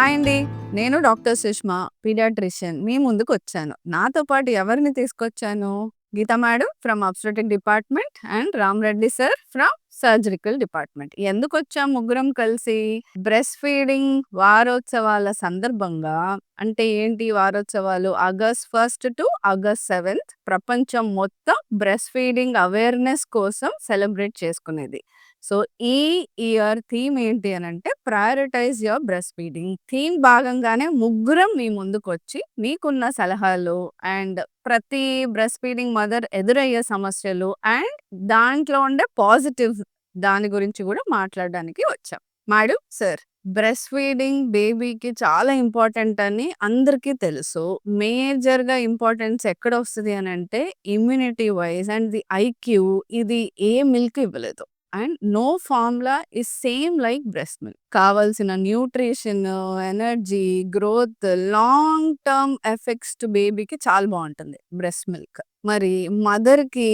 Hi అండి. నేను doctor Sushma, paediatrician మీ ముందుకొచ్చాను. నాతో పాటు ఎవరిని తీసుకొచ్చాను? Geetha madam from obstetric department and Ram Reddy sir from surgical department. ఎందుకొచ్చాం ముగ్గురం కలిసి? బ్రెస్ట్ ఫీడింగ్ వారోత్సవాల సందర్భంగా అంటే ఏంటి వారోత్సవాలు? ఆగస్ట్ 1 టు ఆగస్ట్ 7 ప్రపంచం మొత్తం బ్రెస్ట్ ఫీడింగ్ అవేర్‌నెస్ కోసం సెలబ్రేట్ చేసుకునేది. సో, ఈ ఇయర్ థీమ్ ఏంటి అనంటే prioritise your breast feeding. Theme భాగంగానే ముగ్గురం మీ ముందుకొచ్చి మీకున్న సలహాలు అండ్ ప్రతి బ్రెస్ట్ ఫీడింగ్ మదర్ ఎదురయ్యే సమస్యలు అండ్ దాంట్లో ఉండే పాజిటివ్స్ దాని గురించి కూడా మాట్లాడడానికి వచ్చాం. మేడం, సార్, బ్రెస్ట్ ఫీడింగ్ బేబీకి చాలా ఇంపార్టెంట్ అని అందరికీ తెలుసు. మేజర్‌గా ఇంపార్టెన్స్ ఎక్కడొస్తది అనంటే immunity wise and the IQ ఇది ఏ మిల్క్ ఇవ్వలేదు. And no formula is same like breast milk. కావాల్సిన nutrition, energy, growth, long term effects to బేబీకి చాలా బాగుంటుంది బ్రెస్ట్ మిల్క్. మరి మదర్‌కి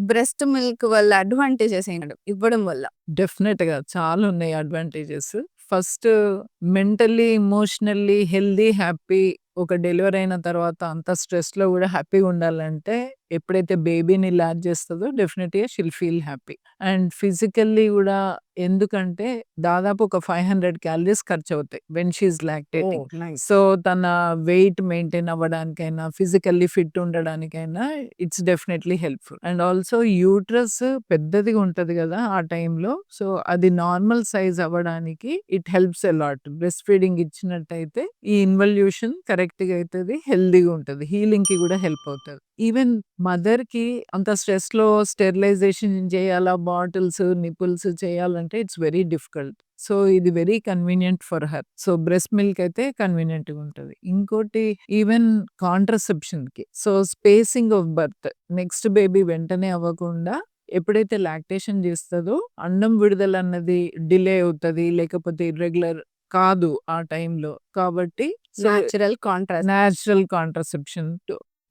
బ్రెస్ట్ మిల్క్ వల్ల అడ్వాంటేజెస్ ఏంటి ఇవ్వడం వల్ల? డెఫినెట్‌గా చాలా ఉన్నాయి advantages. First mentally, emotionally healthy, happy ఒక డెలివరీ అయిన తర్వాత అంత స్ట్రెస్‌లో కూడా హ్యాపీగా ఉండాలంటే ఎప్పుడైతే బేబీని లార్జ్ చేస్తదో డెఫినెట్‌గా she'll feel happy. And physically కూడా ఎందుకంటే దాదాపు ఒక 500 క్యాలరీస్ ఖర్చవుతాయి when she is lactating. Oh! Nice. So, తన వెయిట్ మెయింటైన్ అవ్వడానికైనా, ఫిజికల్లీ ఫిట్ ఉండడానికైనా ఇట్స్ డెఫినెట్‌లీ హెల్ప్‌ఫుల్. అండ్ ఆల్సో యూట్రస్ పెద్దదిగా ఉంటది కదా ఆ టైంలో. సో, అది నార్మల్ సైజ్ అవ్వడానికి it helps a lot. Breast feeding ఇచ్చినట్టయితే ఈ ఇన్వల్యూషన్ కరెక్ట్‌గా అయితది. హెల్తీగా ఉంటది. హీలింగ్‌కి కూడా హెల్ప్ అవుతది. ఈవెన్ మదర్‌కి అంత స్ట్రెస్‌లో స్టెరిలైజేషన్ చేయాలా, బాటిల్స్, నిపుల్స్ చేయాలంటే ఇట్స్ వెరీ డిఫికల్ట్. సో, ఇది very convenient for her. So, breast milk అయితే కన్వీనియంట్‌గా ఉంటది. ఇంకోటి ఈవెన్ కాంట్రసెప్షన్‌కి. So, spacing of birth next baby వెంటనే అవ్వకుండా ఎప్పుడైతే లాక్టేషన్ చేస్తదో అండం విడుదల అన్నది డిలే అవుతది. లేకపోతే ఇర్రెగ్యులర్ కాదు ఆ టైంలో. కాబట్టి సో, న్యాచురల్ న్యాచురల్ కాంట్రసెప్షన్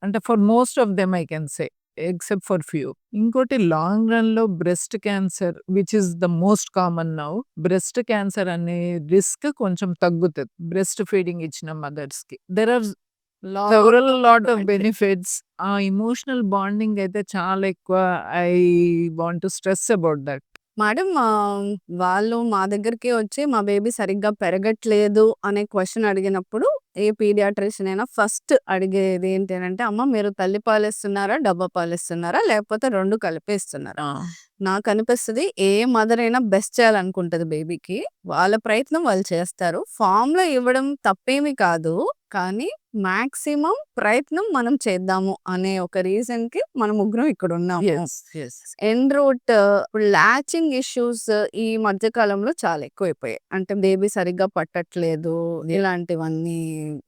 అంటే for most of them I can say except for few. ఇంకోటి లాంగ్ రన్‌లో breast cancer which is the most common now. Breast cancer అనే రిస్క్ కొంచెం తగ్గుతది బ్రెస్ట్ ఫీడింగ్ ఇచ్చిన మదర్స్‌కి. There are several lot of benefits. ఆ emotional bonding అయితే చాలా ఎక్కువ. I want to stress about that. Madam, వాళ్ళు మా దగ్గరికి వచ్చి మా బేబీ సరిగ్గా పెరగట్లేదు అనే క్వెషన్ అడిగినప్పుడు ఏ పీడియాట్రిషియన్ అయినా ఫస్ట్ అడిగేది ఏంటి అనంటే, అమ్మ మీరు తల్లి పాలిస్తున్నారా? డబ్బా పాలిస్తున్నారా? లేకపోతే 2 కలిపి ఇస్తున్నారా? నాకనిపిస్తది ఏ మదర్ అయినా బెస్ట్ చేయాలనుకుంటది బేబీకి. వాళ్ళ ప్రయత్నం వాళ్ళు చేస్తారు. ఫార్ములా ఇవ్వడం తప్పేమి కాదు. కానీ మాక్సిమం ప్రయత్నం మనం చేద్దాము అనే ఒక రీజన్‌కి మనం ముగ్గురం ఇక్కడున్నాము. యెస్. యెస్. ఎన్ రూట్ ఇప్పుడు లాచింగ్ ఇష్యూస్ ఈ మధ్య కాలంలో చాలా ఎక్కువైపోయాయి. అంటే బేబీ సరిగ్గా పట్టట్లేదు. ఇలాంటివన్నీ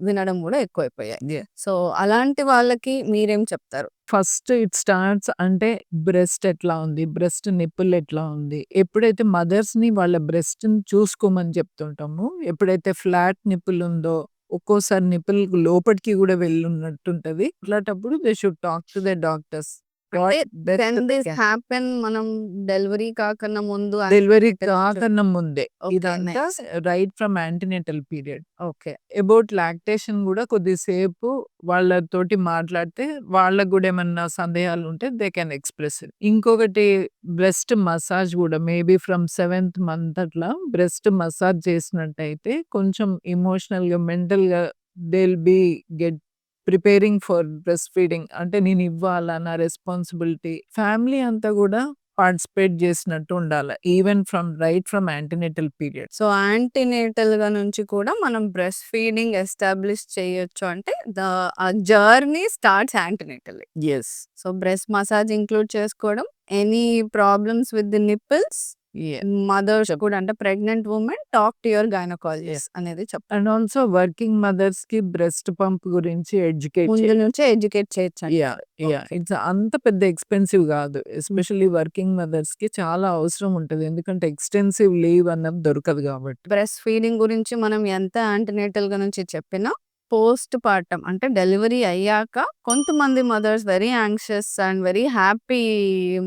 వినడం కూడా ఎక్కువైపోయాయి. Yeah. సో, అలాంటి వాళ్ళకి మీరేం చెప్తారు? ఫస్ట్ ఇట్ స్టార్ట్స్ అంటే బ్రెస్ట్ ఎట్లా ఉంది? బ్రెస్ట్ నిప్పుల్ ఎట్లా ఉంది? ఎప్పుడైతే మదర్స్‌ని వాళ్ళ బ్రెస్ట్‌ని చూసుకోమని చెప్తుంటామో, ఎప్పుడైతే ఫ్లాట్ నిప్పుల్ ఉందో, ఒక్కోసారి నిప్పుల్ లోపటికి కూడా వెళ్ళున్నట్టుంటది. అట్లాటప్పుడు they should talk to the doctors. అంటే బెస్ట్ కెన్ దిస్ హ్యాపెన్ మనం డెలివరీ కాకన్నా ముందు డెలివరీ తెలుసు. కాకన్నా ముందే. ఓకే. ఇదంతా nice. Right from antenatal period. Okay. About lactation కూడా కొద్దిసేపు వాళ్ళతోటి మాట్లాడితే వాళ్ళకి కూడా ఏమన్నా సందేహాలు ఉంటే దే కెన్ ఎక్స్‌ప్రెస్ ఇట్. ఇంకొకటి బ్రెస్ట్ మసాజ్ కూడా మేబీ ఫ్రమ్ 7th మంత్ అట్లా బ్రెస్ట్ మసాజ్ చేసినట్టయితే కొంచెం ఎమోషనల్‌గా, మెంటల్‌గా they will be get preparing for breast feeding. అంటే నేను ఇవ్వాలా, నా రెస్పాన్సిబిలిటీ. ఫ్యామిలీ అంతా కూడా పార్టిసిపేట్ చేసినట్టు ఉండాలి. Even right from antenatal period. So, యాంటీనేటల్‌గా నుంచి కూడా మనం బ్రెస్ట్ ఫీడింగ్ ఎస్టాబ్లిష్ చేయొచ్చు. అంటే ఆ journey starts antenatally. Yes. So, breast massage include చేసుకోవడం, any problems with the nipples yeah! Mothers చెప్ కూడా అంటే pregnant women talk to your yeah! Gynaecologist అనేది చెప్తారు. అండ్ ఆల్సో వర్కింగ్ మదర్స్‌కి బ్రెస్ట్ పంప్ గురించి ఎడ్యుకేట్ ముందు చేయాలి. నుంచే ఎడ్యుకేట్ చేయొచ్చంటారు. యాహ్! యాహ్! ఓకే. ఇట్స్ అంత పెద్ద ఎక్స్‌పెన్సివ్ గాదు. ఎస్పెషల్లీ వర్కింగ్ మదర్స్‌కి చాలా అవసరం ఉంటది. ఎందుకంటే ఎక్స్‌టెన్సివ్ లీవ్ అన్నది దొరకదు గాబట్టి. బ్రెస్ట్ ఫీడింగ్ గురించి మనం ఎంత యాంటీనేటల్‌గా నుంచి చెప్పినా పోస్ట్ పార్టమ్ అంటే డెలివరీ అయ్యాక కొంతమంది mothers very anxious and very happy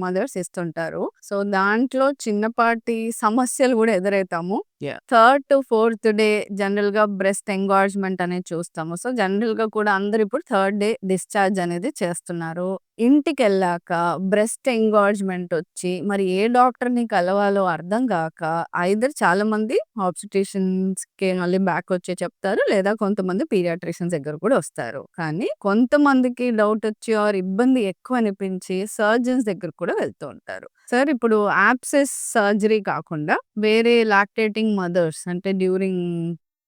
mothers ఇస్తుంటారు. సో, దాంట్లో చిన్నపాటి సమస్యలు గూడా ఎదురైతాము. Yeah! Third to fourth day జనరల్‌గా బ్రెస్ట్ ఎంగార్జ్‌మెంట్ అనేది చూస్తాము. సో, జనరల్‌గా కూడా అందరూ ఇప్పుడు థర్డ్ డే డిశ్చార్జ్ అనేది చేస్తున్నారు. ఇంటికెళ్ళాక బ్రెస్ట్ ఎంగార్జ్‌మెంట్ ఒచ్చి మరి ఏ డాక్టర్‌ని కలవాలో అర్థం గాక ఐదర్ చాలామంది ఆబ్స్టెట్రిషియన్స్‌కి మళ్ళీ బ్యాక్ వచ్చి చెప్తారు. లేదా కొంతమంది పీడియాట్రిషియన్స్ దగ్గర కూడా వస్తారు. కానీ కొంతమందికి డౌట్ వచ్చి ఆర్ ఇబ్బంది ఎక్కువ అనిపించి సర్జన్స్ దగ్గరికి కూడా వెళ్తూ ఉంటారు. సార్ ఇప్పుడు యాబ్సెస్ సర్జరీ కాకుండా వేరే లాక్టేటింగ్ మదర్స్ అంటే డ్యూరింగ్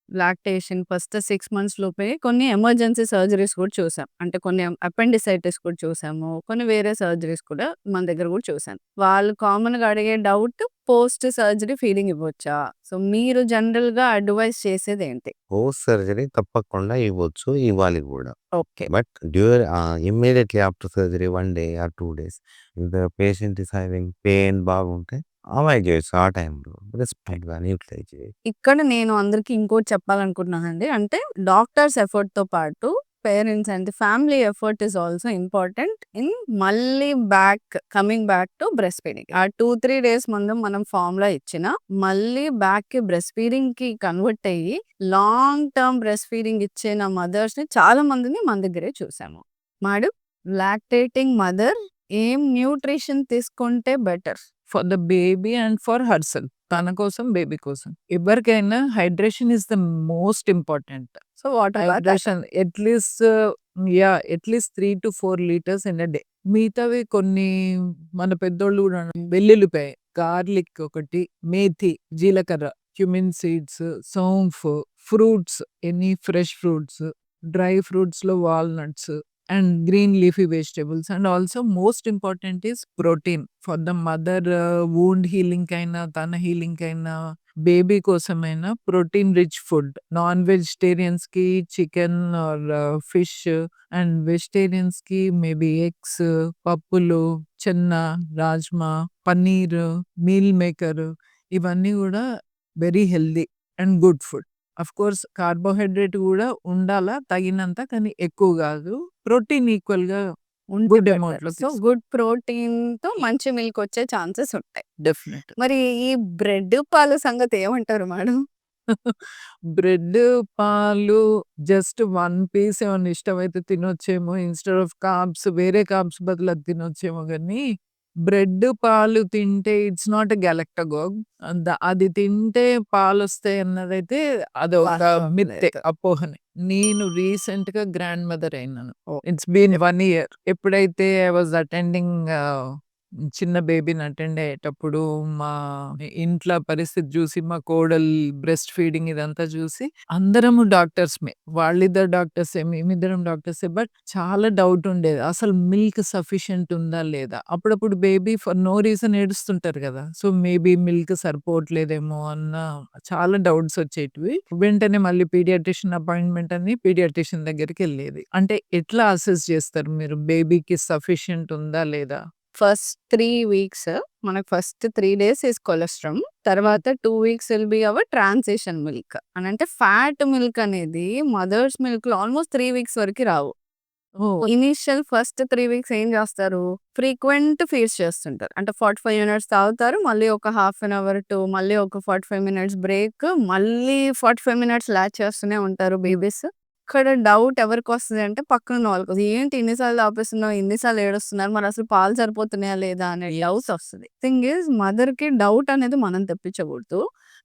లాక్టేషన్ ఫస్ట్ 6 మంత్స్ లోపే కొన్ని ఎమర్జెన్సీ సర్జరీస్ కూడా చూసాం. అంటే కొన్ని అపెండిసైటిస్ కూడా చూసాము. కొన్ని వేరే సర్జరీస్ కూడా మన దగ్గర కూడా చూసాను. వాళ్ళు కామన్‌గా అడిగే డౌట్ పోస్ట్ సర్జరీ ఫీడింగ్ ఇవ్వొచ్చా? సో, మీరు జనరల్‌గా అడ్వైస్ చేసేదేంటి? పోస్ట్ సర్జరీ తప్పకుండా ఇవ్వచ్చు. ఇవ్వాలి గూడా. Okay. But immediately after surgery 1 day or 2 days the patient is having pain బాగుంటే అవాయిడ్ చేయొచ్చు ఆ టైంలో. రెస్పిరేట్‌గాని యూటిలైజ్ చేయొచ్చు. ఇక్కడ నేను అందరికి ఇంకోటి చెప్పాలనుకుంటున్నానండి. అంటే డాక్టర్స్ ఎఫర్ట్‌తో పాటు parents and family effort is also important in మళ్ళీ coming back to breast feeding. ఆ 2-3 డేస్ ముందు మనం ఫార్ములా ఇచ్చినా మళ్ళీ బ్యాక్‌కి బ్రెస్ట్ ఫీడింగ్‌కి కన్వర్ట్ అయ్యి లాంగ్ టర్మ్ బ్రెస్ట్ ఫీడింగ్ ఇచ్చిన మదర్స్‌ని చాలా మందిని మన దగ్గరే చూసాము. మేడం, లాక్టేటింగ్ మదర్ ఏం న్యూట్రిషన్ తీసుకుంటే better? For the baby and for herself. తన కోసం, బేబీ కోసం. ఎవరికైనా hydration is the most important. So, what about that? Hydration at least 3-4 litres in a day. మిగతావి కొన్ని మన పెద్దోళ్ళు గూడా వెల్లుల్లిపాయ, గార్లిక్ ఒకటి, మేథి, జీలకర్ర, cumin seeds, saunf, fruits, any fresh fruits, dry ఫ్రూట్స్‌లో walnuts and green leafy vegetables and also most important is protein for the mother wound healing అయినా, తన హీలింగ్ అయినా, బేబీ కోసమైనా ప్రోటీన్ రిచ్ ఫుడ్. నాన్ వెజిటేరియన్స్‌కి చికెన్ ఆర్ ఫిష్ అండ్ వెజిటేరియన్స్‌కి maybe eggs, పప్పులు, చెన్న, rajma, paneer, meal maker ఇవన్నీ గూడా very healthy and good food. Of course carbohydrate గూడా ఉండాలా తగినంత, కానీ ఎక్కువ గాదు. ప్రోటీన్ ఈక్వల్‌గా ఉంటే గుడ్ బెటర్. అమౌంట్‌లో సో, గుడ్ ప్రోటీన్‌తో మంచి మిల్క్ వచ్చే ఛాన్సెస్ ఉంటాయి. డెఫినెట్. మరి ఈ బ్రెడ్, పాలు సంగతి ఏమంటారు మేడం? బ్రెడ్, పాలు జస్ట్ 1 పీస్ ఏమన్నా ఇష్టమైతే తినొచ్చేమో. ఇన్‌స్టెడ్ ఆఫ్ కార్బ్స్ వేరే కార్బ్స్ బదులు అది తినొచ్చేమో గానీ, బ్రెడ్, పాలు తింటే ఇట్స్ నాట్ ఎ గ్యాలక్టగోగ్. అది తింటే పాలొస్తాయి అన్నదైతే అదొక వాస్తవం మిత్తే, లేదు. అపోహనే. నేను రీసెంట్‌గా గ్రాండ్ మదర్ అయినాను. ఓహ్! It's been 1 year. ఎప్పుడైతే ఐ వాస్ అటెండింగ్ చిన్న బేబీని అటెండ్ అయ్యేటప్పుడు మా ఇంట్ల పరిస్థితి జూసి, మా కోడలు బ్రెస్ట్ ఫీడింగ్ ఇదంతా జూసి అందరము డాక్టర్స్‌మే. వాళ్ళిద్దరు డాక్టర్సే, మేమిద్దరం డాక్టర్సే. బట్ చాలా డౌట్ ఉండేది. అసలు మిల్క్ సఫిషియెంట్ ఉందా లేదా? అప్పుడప్పుడు బేబీ ఫర్ నో రీజన్ ఏడుస్తుంటారు గదా! సో, మేబీ మిల్క్ సరిపోవట్లేదేమో అన్న చాలా డౌట్స్ వచ్చేటివి. వెంటనే మళ్ళీ పీడియాట్రిషియన్ అపాయింట్‌మెంట్ అని పీడియాట్రిషియన్ దగ్గరికెళ్ళేది. అంటే ఎట్లా అసెస్ చేస్తారు మీరు బేబీకి సఫిషియెంట్ ఉందా లేదా? ఫస్ట్ 3 వీక్స్ మనకు ఫస్ట్ 3 డేస్ ఈస్ కొలెస్ట్రాల్. తర్వాత 2 weeks will be our transition milk. అనంటే ఫ్యాట్ మిల్క్ అనేది మదర్స్ మిల్క్‌లో ఆల్మోస్ట్ 3 వీక్స్ వరకి రావు. ఓహ్! ఇనీషియల్ ఫస్ట్ 3 వీక్స్ ఏం చేస్తారు? ఫ్రీక్వెంట్ ఫీడ్స్ చేస్తుంటారు. అంటే 45 మినిట్స్ తాగుతారు. మళ్ళీ ఒక హాఫ్ అన్ అవర్ టు మళ్ళీ ఒక 45 మినిట్స్ బ్రేక్. మళ్ళీ 45 మినిట్స్ లాచ్ చేస్తూనే ఉంటారు బేబీస్. ఇక్కడ డౌట్ ఎవరికొస్తది అంటే పక్కనున్న వాళ్ళకొస్తది. ఏంటి ఇన్ని సార్లు తాపిస్తున్నావు? ఇన్ని సార్లు ఏడుస్తున్నారు. మరసలు పాలు సరిపోతున్నాయా లేదా అనే డౌట్ వస్తది. థింగ్ ఈజ్ మదర్‌కి డౌట్ అనేది మనం తెప్పించకూడదు.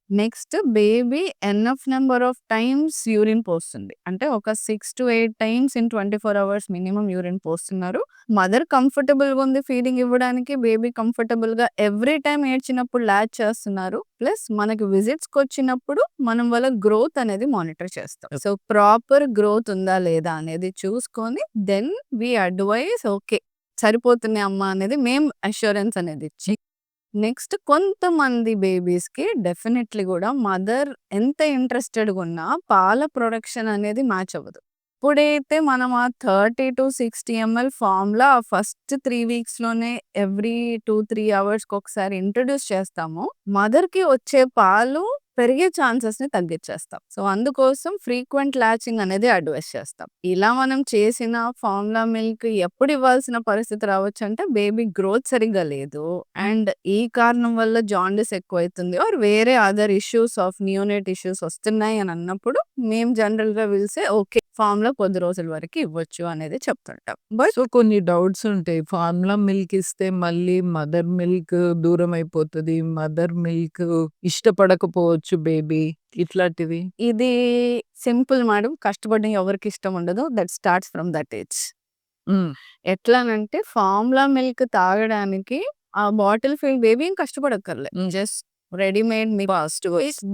Next baby enough number of times urine పోస్తుంది. అంటే ఒక 6-8 times in 24 hours minimum urine పోస్తున్నారు. మదర్ కంఫర్టబుల్‌గా ఉంది ఫీడింగ్ ఇవ్వడానికి. బేబీ కంఫర్టబుల్‌గా ఎవ్రీ టైమ్ ఏడ్చినప్పుడు లాచ్ చేస్తున్నారు. ప్లస్ మనకి విజిట్స్‌కొచ్చినప్పుడు మనం వాళ్ళ గ్రోత్ అనేది మానిటర్ చేస్తాం. సో, ప్రాపర్ గ్రోత్ ఉందా లేదా అనేది చూసుకొని దెన్ వి అడ్వైస్ ఓకే. సరిపోతున్నాయి అమ్మా అనేది మేము అష్యూరెన్స్ అనేది ఇచ్చి నెక్స్ట్ కొంతమంది బేబీస్‌కి డెఫినెట్‌లీ గూడా మదర్ ఎంత ఇంట్రెస్టెడ్‌గా ఉన్నా పాల ప్రొడక్షన్ అనేది మ్యాచ్ అవ్వదు. ఎప్పుడైతే మనం ఆ 30-60 ఎంఎల్ ఫార్ములా ఫస్ట్ 3 వీక్స్‌లోనే ఎవ్రీ 2-3 అవర్స్‌కి ఒకసారి ఇంట్రొడ్యూస్ చేస్తామో మదర్‌కి వచ్చే పాలు పెరిగే ఛాన్సెస్‌ని తగ్గిచ్చేస్తాం. సో, అందుకోసం ఫ్రీక్వెంట్ లాచింగ్ అనేది అడ్వైస్ చేస్తాం. ఇలా మనం చేసిన ఫార్ములా మిల్క్ ఎప్పుడు ఇవ్వాల్సిన పరిస్థితి రావచ్చంటే బేబీ గ్రోత్ సరిగ్గా లేదు అండ్ ఈ కారణం వల్ల జాండిస్ ఎక్కువైతుంది ఆర్ వేరే other issues of neonate issues వస్తున్నాయి అని అన్నప్పుడు మేము జనరల్‌గా విల్ సే ఓకే. ఫార్ములా కొద్ది రోజుల వరకు ఇవ్వచ్చు అనేది చెప్తుంటాం. బట్ సో, కొన్ని డౌట్స్ ఉంటాయి. ఫార్ములా మిల్క్ ఇస్తే మళ్ళీ మదర్ మిల్క్ దూరమైపోతది. మదర్ మిల్క్ ఇష్టపడకపోవచ్చు బేబీ. ఇట్లాంటివి. ఇది సింపుల్ మేడం. కష్టపడడం ఎవరికి ఇష్టం ఉండదు. That starts from that age. Hmm. ఎట్లానంటే ఫార్ములా మిల్క్ తాగడానికి ఆ బాటిల్ ఫిల్ బేబీ ఏం కష్టపడక్కర్లే. హ్మ్. జస్ట్ రెడీమేడ్ మిల్క్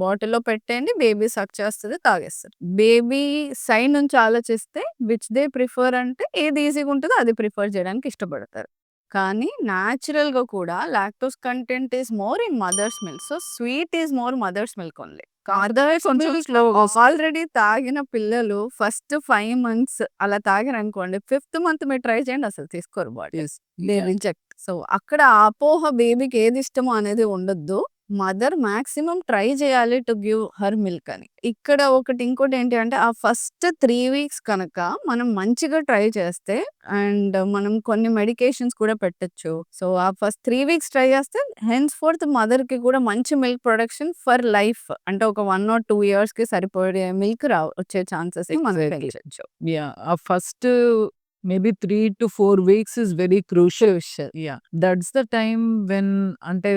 బాటిల్‌లో పెట్టేయండి. బేబీ సక్ చేస్తది, తాగేస్తది. బేబీ సైడ్ నుంచి ఆలోచిస్తే విచ్ దే ప్రిఫర్ అంటే ఏది ఈజీగా ఉంటదో అది ప్రిఫర్ చేయడానికి ఇష్టపడతారు. కానీ న్యాచురల్‌గా కూడా lactose content is more in mother's milk. So, sweet is more mother's milk only. Mother's కొంచెం మిల్క్ స్లోగా ఆల్రెడీ తాగిన పిల్లలు ఫస్ట్ 5 మంత్స్ అలా తాగారనుకోండి. 5థ్ మంత్ మీరు ట్రై చేయండి అసలు తీసుకోరు బాటిల్. They reject. సో, అక్కడ ఆ అపోహ బేబీకి ఏది ఇష్టమో అనేది ఉండొద్దు. మదర్ మాక్సిమం ట్రై చేయాలి టు గివ్ హర్ మిల్క్ అని. ఇక్కడ ఇంకోటేంటి అంటే ఆ ఫస్ట్ 3 వీక్స్ కనుక మనం మంచిగా ట్రై చేస్తే అండ్ మనం కొన్ని మెడికేషన్స్ కూడా పెట్టొచ్చు. సో, ఆ ఫస్ట్ 3 వీక్స్ ట్రై చేస్తే హెన్స్ ఫోర్త్ మదర్‌కి కూడా మంచి మిల్క్ ప్రొడక్షన్ ఫర్ లైఫ్ అంటే ఒక 1 ఆర్ 2 ఇయర్స్‌కి సరిపోయే మిల్క్ వచ్చే ఛాన్సెస్‌ని మనం ఎగ్జాక్ట్‌లీ. పెంచొచ్చు. యాహ్! ఆ first maybe 3-4 weeks is very crucial. Crucial. Yeah! That's the time when అంటే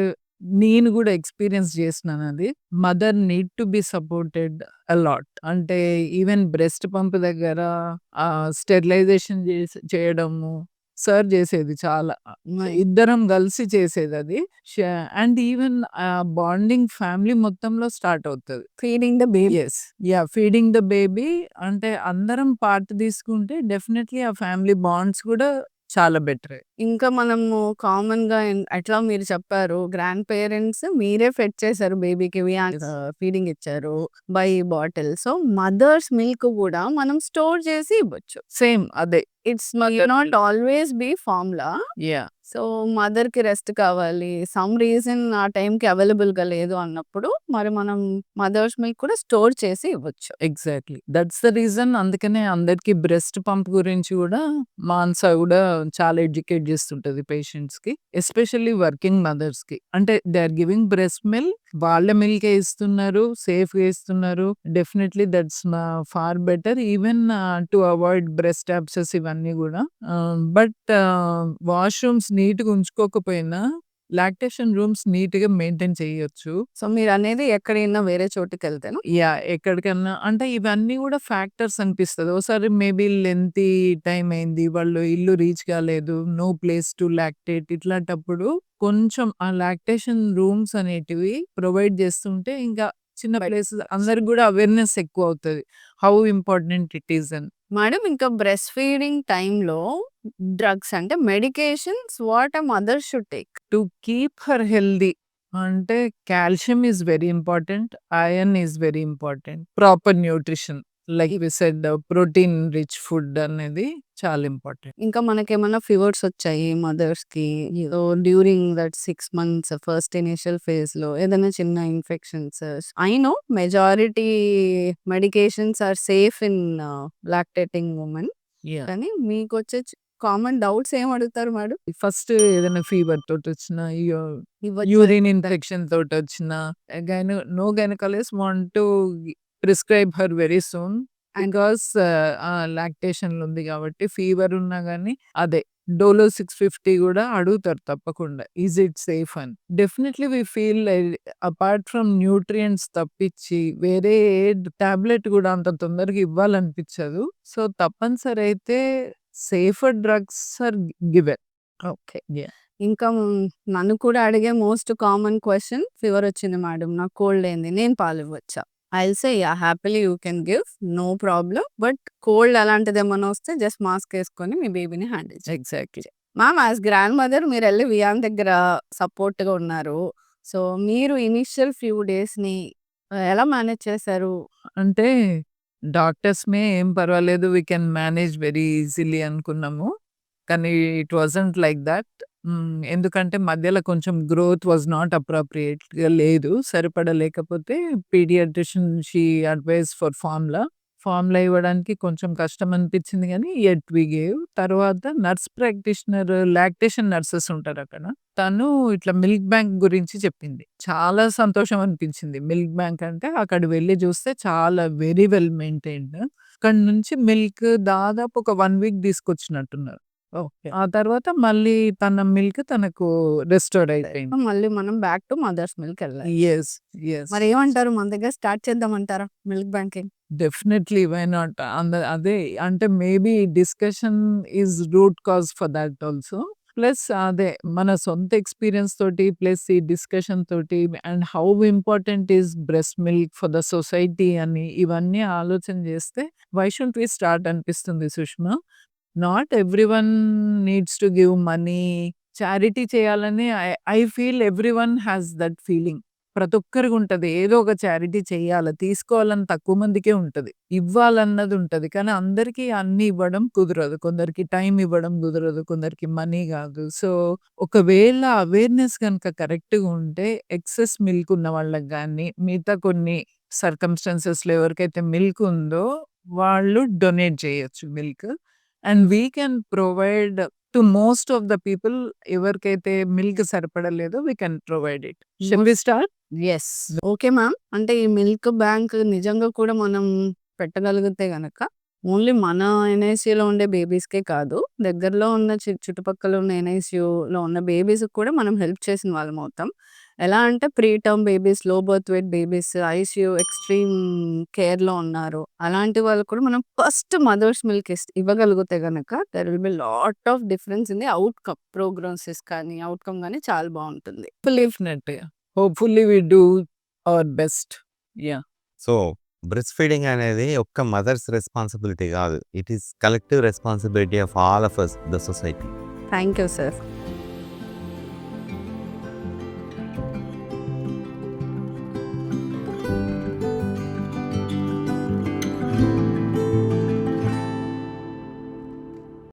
నేను గూడా ఎక్స్‌పీరియన్స్ చేసినానది. Mother need to be supported a lot. అంటే ఈవెన్ బ్రెస్ట్ పంప్ దగ్గర స్టెరిలైజేషన్ చేయడము సార్ చేసేది చాలా. ఇద్దరం కలిసి చేసేదది. ష అండ్ ఈవెన్ బాండింగ్ ఫ్యామిలీ మొత్తంలో స్టార్ట్ అవుతది. Feeding the baby. Yes. Yeah! Feeding the baby అంటే అందరం పార్ట్ తీసుకుంటే డెఫినెట్‌లీ ఆ ఫ్యామిలీ బాండ్స్ కూడా చాలా బెటరే. ఇంకా మనము కామన్‌గా ఎట్లా మీరు చెప్పారు గ్రాండ్ పేరెంట్స్ మీరే ఫెడ్ చేశారు బేబీకి ఫీడింగ్ ఇచ్చారు by bottle. So, mothers milk కూడా మనం స్టోర్ చేసి ఇవ్వచ్చు. సేమ్ అదే. It's not always be formula. Yeah! So, మదర్‌కి రెస్ట్ కావాలి. సమ్ రీజన్ ఆ టైంకి అవైలబుల్‌గా లేదు అన్నప్పుడు మరి మనం మదర్స్ మిల్క్ కూడా స్టోర్ చేసి ఇవ్వచ్చు. ఎగ్జాక్ట్‌లీ. దట్స్ ద రీజన్ అందుకనే అందరికి బ్రెస్ట్ పంప్ గురించి గూడా మానస గూడా చాలా ఎడ్యుకేట్ చేస్తుంటది పేషెంట్స్‌కి. ఎస్పెషల్లీ వర్కింగ్ మదర్స్‌కి. అంటే they are giving breast milk. వాళ్ళ మిల్కే ఇస్తున్నారు. సేఫ్‌గా ఇస్తున్నారు. Definitely that's far better even to avoid breast abscess ఇవన్నీ గూడా. బట్ వాష్‌రూమ్స్ నీట్‌గా ఉంచుకోకపోయినా లాక్టేషన్ రూమ్స్ నీట్‌గా మెయింటైన్ చేయొచ్చు. సో, మీరనేది ఎక్కడైనా వేరే చోటుకెళ్తేనా? యాహ్! ఎక్కడికన్నా అంటే ఇవన్నీ గూడా ఫ్యాక్టర్స్ అనిపిస్తది. ఓసారి మేబీ లెంతీ టైమ్ అయింది. వాళ్ళు ఇల్లు రీచ్ కాలేదు. నో ప్లేస్ టు లాక్టేట్ ఇట్లాంటప్పుడు కొంచెం ఆ లాక్టేషన్ రూమ్స్ అనేటివి ప్రొవైడ్ చేస్తుంటే ఇంకా చిన్న ప్లేసెస్ అందరికి గూడా అవేర్‌నెస్ ఎక్కువవుతది. హౌ ఇంపార్టెంట్ ఇట్ ఈస్ అని. మేడం ఇంకా బ్రెస్ట్ ఫీడింగ్ టైమ్‌లో డ్రగ్స్ అంటే medications what a mother should take. To keep her healthy అంటే calcium is very important. Iron is very important. Proper nutrition like we said protein rich food అనేది చాలా ఇంపార్టెంట్. ఇంకా మనకేమన్నా ఫీవర్స్ వచ్చాయి మదర్స్‌కి. So, during that 6 months first initial ఫేజ్‌లో ఏదైనా చిన్న infections I know majority medications are safe in lactating women. Yeah! కానీ మీకొచ్చే కామన్ డౌట్స్ ఏం అడుగుతారు మేడం? ఫస్ట్ ఏదైనా ఫీవర్ తోటొచ్చినా, ఇవ్వచ్చా? యూరిన్ ఇన్ఫెక్షన్ తోటొచ్చినా, no gynaecologist want to prescribe her very soon. Because లాక్టేషన్‌లో ఉంది కాబట్టి ఫీవర్ ఉన్నా గాని అదే డోలో 650 గూడా అడుగుతారు తప్పకుండా. ఈజ్ ఇట్ సేఫ్ అని. Definitely we feel apart from nutrients తప్పించి వేరే ఏ టాబ్లెట్ గూడా అంత తొందరగా ఇవ్వాలనిపించదు. సో, తప్పనిసరి అయితే safer drugs are given. Okay. Yeah! ఇంకా నన్ను కూడా అడిగే మోస్ట్ కామన్ క్వెషన్ ఫీవర్ వచ్చింది మేడం. నాకు కోల్డ్ అయింది. నేను పాలివ్వచ్చా? I will say yeah! Happily you can give. No problem. But cold అలాంటిదేమన్నా వస్తే జస్ట్ మాస్క్ ఏసుకొని మీ బేబీని హ్యాండిల్ చేయండి. Exactly. Ma'am as grand mother మీరెళ్లి వియాన్ దగ్గర సపోర్ట్‌గా ఉన్నారు. సో, మీరు ఇనీషియల్ ఫ్యూ డేస్‌ని ఎలా మేనేజ్ చేశారు? అంటే డాక్టర్స్‌మే ఏం పర్వాలేదు we can manage very easily అనుకున్నాము. కానీ ఇట్ వాజంట్ లైక్ థట్. ఎందుకంటే మధ్యలో కొంచెం గ్రోత్ వాస్ నాట్ అప్రోప్రియేట్‌గా లేదు. సరిపడలేకపోతే paediatrician she advise for formula ఇవ్వడానికి కొంచెం కష్టం అనిపించింది గానీ, యెట్ వి గేవ్. తర్వాత నర్స్ ప్రాక్టీషనర్ లాక్టేషన్ నర్సెస్ ఉంటారక్కడ. తను ఇట్లా మిల్క్ బ్యాంక్ గురించి చెప్పింది. చాలా సంతోషం అనిపించింది. మిల్క్ బ్యాంక్ అంటే అక్కడికి వెళ్లి చూస్తే చాలా వెరీ వెల్ మెయింటైన్డ్. అక్కడి నుంచి మిల్క్ దాదాపు ఒక 1 వీక్ తీసుకొచ్చినట్టున్నారు. ఓకే. ఆ తర్వాత మళ్ళీ తన మిల్క్ తనకు రెస్టోర్ అయిపోయింది. మళ్ళీ మనం బ్యాక్ టు మదర్స్ మిల్క్ వెళ్ళాలి. యెస్. యెస్. మరి ఏమంటారు? మన దగ్గర స్టార్ట్ చేద్దామంటారా milk banking? Definitely why not? అదే అంటే maybe discussion is root cause for that also. Plus అదే మన సొంత ఎక్స్‌పీరియన్స్ తోటి ప్లస్ ఈ డిస్కషన్ తోటి and how important is breast milk for the society అని ఇవన్నీ ఆలోచన చేస్తే వై షుడ్ంట్ వి స్టార్ట్ అనిపిస్తుంది Sushma. Not everyone needs to give money. Charity చేయాలని I feel everyone has that feeling. ప్రతి ఒక్కరికి ఉంటది. ఏదో ఒక చారిటీ చేయాలి. తీసుకోవాలని తక్కువ మందికే ఉంటది. ఇవ్వాలన్నది ఉంటది. కానీ అందరికీ అన్నీ ఇవ్వడం కుదరదు. కొందరికి టైం ఇవ్వడం కుదరదు. కొందరికి మనీ కాదు. సో, ఒకవేళ అవేర్‌నెస్ గనుక కరెక్ట్‌గా ఉంటే ఎక్సెస్ మిల్క్ ఉన్న వాళ్ళకి గానీ, మిగతా కొన్ని సర్కమ్‌స్టాన్సెస్‌లో ఎవరికైతే మిల్క్ ఉందో వాళ్ళు డొనేట్ చేయొచ్చు milk. And we can provide to most of the people ఎవరికైతే మిల్క్ సరిపడలేదో we can provide it. Shall we start? Yes. Okay ma'am. అంటే ఈ మిల్క్ బ్యాంక్ నిజంగా కూడా మనం పెట్టగలిగితే గనక ఓన్లీ మన ఎన్ఐసీలో ఉండే బేబీస్‌కే కాదు, దగ్గరలో ఉన్న చుట్టుపక్కల ఉన్న ఎన్ఐసీయూలో ఉన్న బేబీస్‌కి కూడా మనం హెల్ప్ చేసిన వాళ్ళం అవుతాం. ఎలా అంటే preterm babies, low birth weight babies, ICU extreme కేర్‌లో ఉన్నారు. అలాంటి వాళ్ళకి కూడా మనం ఫస్ట్ మదర్స్ మిల్క్ ఇవ్వగలిగితే గనక there will be lot of difference in the outcome. Prognosis కానీ, అవుట్‌కమ్ గానీ చాలా బావుంటుంది. డెఫినెట్‌గా. Hopefully we do our best. Yeah! So, breast feeding అనేది ఒక్క మదర్స్ రెస్పాన్సిబిలిటీ కాదు. It is collective responsibility of all of us the society. Thank you sir.